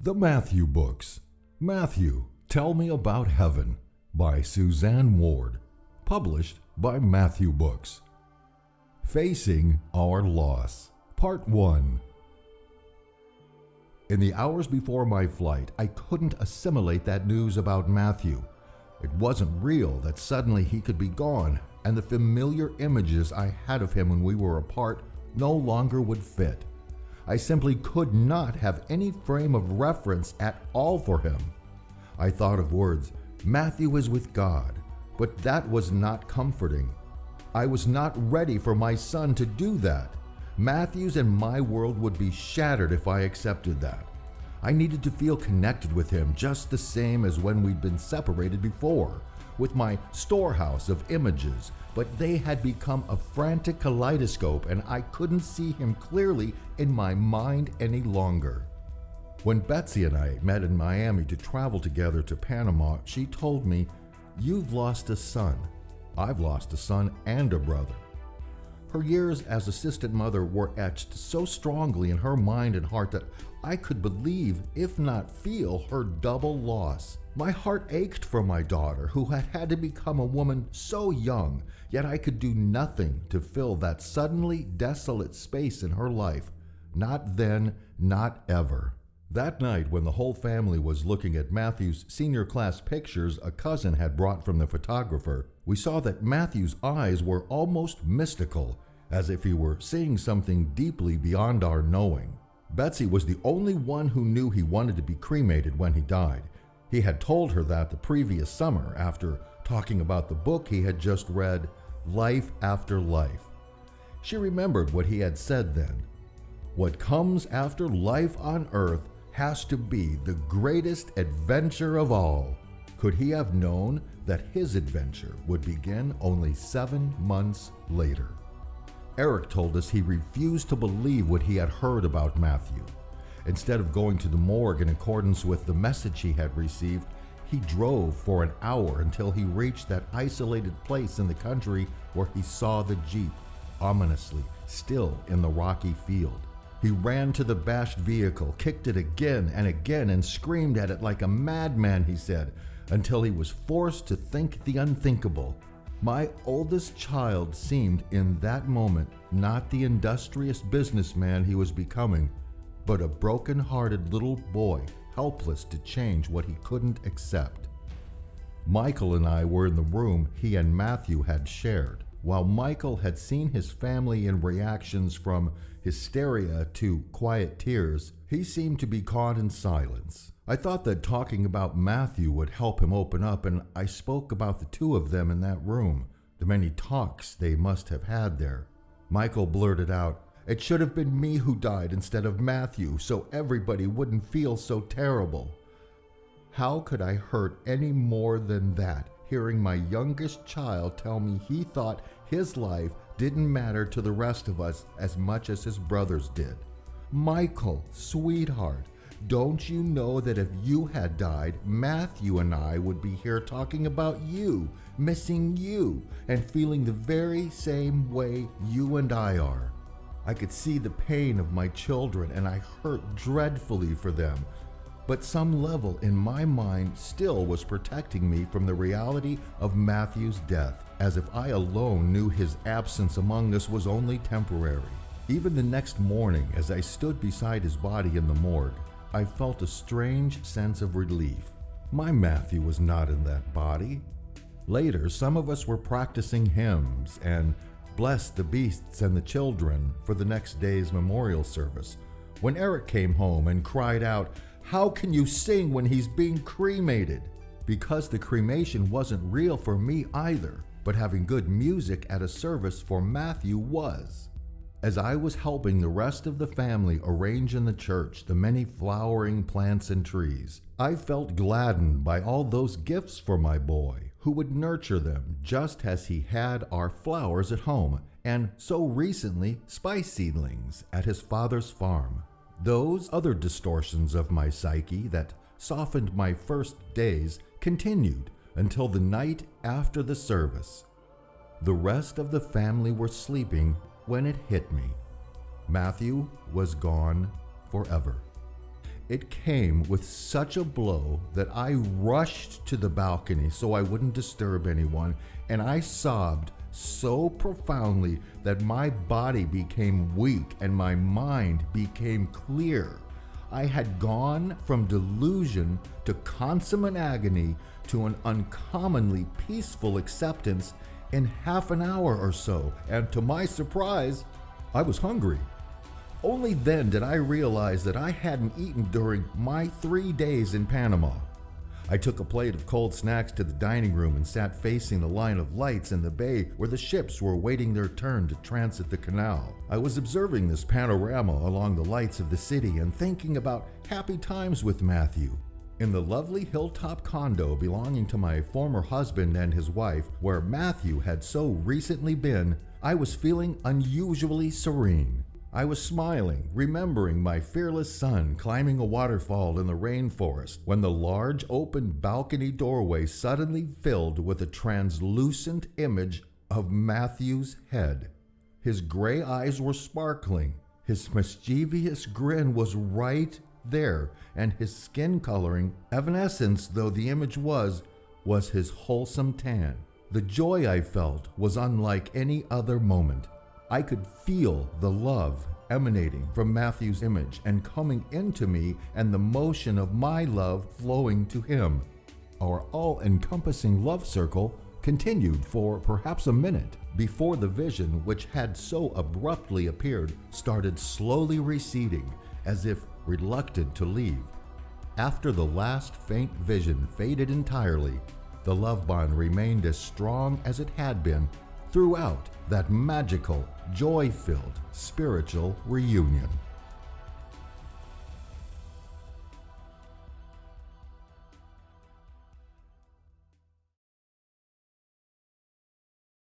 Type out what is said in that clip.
The Matthew Books. Matthew, Tell Me About Heaven by Suzanne Ward. Published by Matthew Books. Facing Our Loss. Part 1. In the hours before my flight, I couldn't assimilate that news about Matthew. It wasn't real that suddenly he could be gone, and the familiar images I had of him when we were apart no longer would fit. I simply could not have any frame of reference at all for him. I thought of words, "Matthew is with God," but that was not comforting. I was not ready for my son to do that. Matthew's and my world would be shattered if I accepted that. I needed to feel connected with him just the same as when we'd been separated before, with my storehouse of images, but they had become a frantic kaleidoscope and I couldn't see him clearly in my mind any longer. When Betsy and I met in Miami to travel together to Panama, she told me, "You've lost a son. I've lost a son and a brother." Her years as assistant mother were etched so strongly in her mind and heart that I could believe, if not feel, her double loss. My heart ached for my daughter, who had had to become a woman so young, yet I could do nothing to fill that suddenly desolate space in her life. Not then, not ever. That night, when the whole family was looking at Matthew's senior class pictures a cousin had brought from the photographer, we saw that Matthew's eyes were almost mystical, as if he were seeing something deeply beyond our knowing. Betsy was the only one who knew he wanted to be cremated when he died. He had told her that the previous summer after talking about the book he had just read, Life After Life. She remembered what he had said then. What comes after life on earth has to be the greatest adventure of all. Could he have known that his adventure would begin only 7 months later? Eric told us he refused to believe what he had heard about Matthew. Instead of going to the morgue in accordance with the message he had received, he drove for an hour until he reached that isolated place in the country where he saw the Jeep, ominously still in the rocky field. He ran to the bashed vehicle, kicked it again and again, and screamed at it like a madman, he said, until he was forced to think the unthinkable. My oldest child seemed in that moment not the industrious businessman he was becoming, but a broken-hearted little boy, helpless to change what he couldn't accept. Michael and I were in the room he and Matthew had shared. While Michael had seen his family in reactions from hysteria to quiet tears, he seemed to be caught in silence. I thought that talking about Matthew would help him open up, and I spoke about the two of them in that room, the many talks they must have had there. Michael blurted out, "It should have been me who died instead of Matthew, so everybody wouldn't feel so terrible." How could I hurt any more than that, hearing my youngest child tell me he thought his life didn't matter to the rest of us as much as his brothers did? "Michael, sweetheart, don't you know that if you had died, Matthew and I would be here talking about you, missing you, and feeling the very same way you and I are?" I could see the pain of my children and I hurt dreadfully for them, but some level in my mind still was protecting me from the reality of Matthew's death, as if I alone knew his absence among us was only temporary. Even the next morning, as I stood beside his body in the morgue, I felt a strange sense of relief. My Matthew was not in that body. Later, some of us were practicing hymns and blessed the beasts and the children for the next day's memorial service, when Eric came home and cried out, "How can you sing when he's being cremated?" Because the cremation wasn't real for me either, but having good music at a service for Matthew was. As I was helping the rest of the family arrange in the church the many flowering plants and trees, I felt gladdened by all those gifts for my boy, who would nurture them just as he had our flowers at home, and so recently spice seedlings at his father's farm. Those other distortions of my psyche that softened my first days continued until the night after the service. The rest of the family were sleeping when it hit me. Matthew was gone forever. It came with such a blow that I rushed to the balcony so I wouldn't disturb anyone, and I sobbed so profoundly that my body became weak and my mind became clear. I had gone from delusion to consummate agony to an uncommonly peaceful acceptance in half an hour or so, and to my surprise, I was hungry. Only then did I realize that I hadn't eaten during my 3 days in Panama. I took a plate of cold snacks to the dining room and sat facing the line of lights in the bay where the ships were waiting their turn to transit the canal. I was observing this panorama along the lights of the city and thinking about happy times with Matthew. In the lovely hilltop condo belonging to my former husband and his wife, where Matthew had so recently been, I was feeling unusually serene. I was smiling, remembering my fearless son climbing a waterfall in the rainforest when the large open balcony doorway suddenly filled with a translucent image of Matthew's head. His gray eyes were sparkling, his mischievous grin was right there, and his skin coloring, evanescence though the image was his wholesome tan. The joy I felt was unlike any other moment. I could feel the love emanating from Matthew's image and coming into me, and the motion of my love flowing to him. Our all-encompassing love circle continued for perhaps a minute before the vision, which had so abruptly appeared, started slowly receding, as if reluctant to leave. After the last faint vision faded entirely, the love bond remained as strong as it had been throughout that magical, joy-filled spiritual reunion.